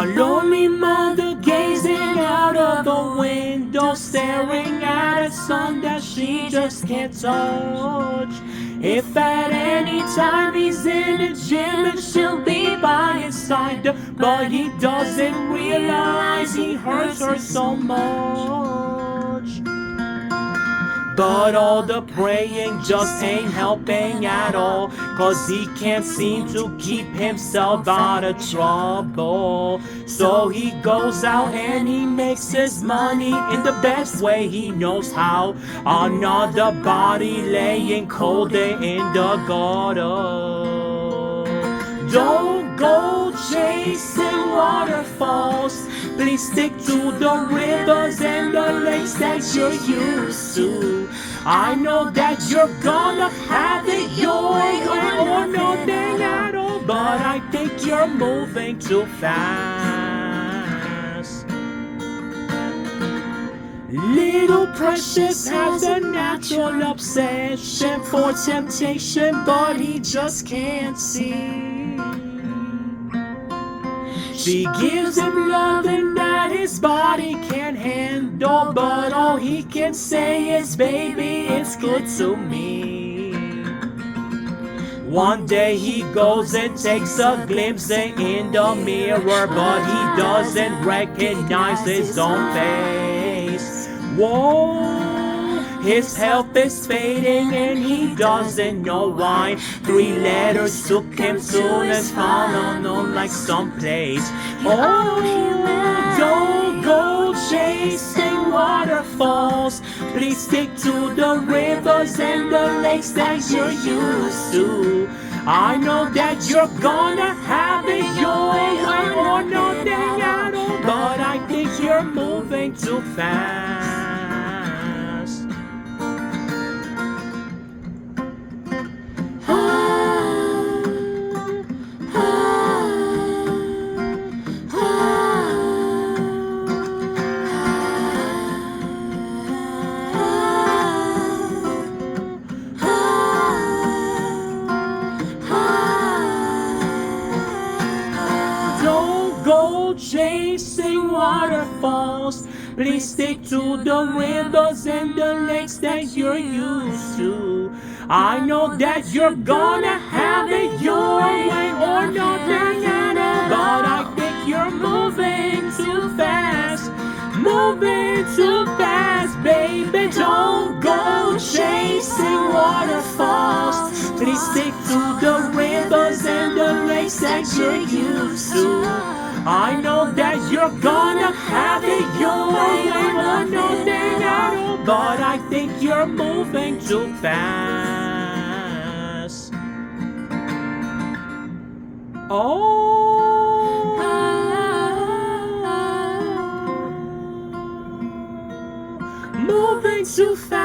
A lonely mother gazing out of the window, staring at a son that she just can't touch. If at any time he's in the gym and she'll be by his side, but he doesn't realize he hurts her so much. But all the praying just ain't helping at all, 'cause he can't seem to keep himself out of trouble. So he goes out and he makes his money in the best way he knows how. Another body laying cold there in the gutter. Don't go chasing waterfalls. Please stick to the rivers and the lakes that you're used to. I know that you're gonna have it your way or nothing at all, but I think you're moving too fast. Little Precious has a natural obsession for temptation, but he just can't see. She gives him loving that his body can't handle, but all he can say is, baby, it's good to me. One day he goes and takes a glimpse in the mirror, but he doesn't recognize his own face. Whoa! His health is fading and he doesn't know why. 3 letters took him to his found on like someplace. Oh, don't go chasing waterfalls. Please stick to the rivers and the lakes that you're used to. I know that you're gonna have it your way or nothing at all, but I think you're moving too fast. Don't go chasing waterfalls. Please stick to the rivers and the lakes that you're used to. I know that you're gonna have it your way or nothing at all, but I think you're moving too fast. Moving too fast, baby. Don't go chasing waterfalls. Please stick to the rivers and the lakes that you're used to. I know that you're gonna have it your way or nothing at all, but I think you're moving too fast. Oh, moving too fast.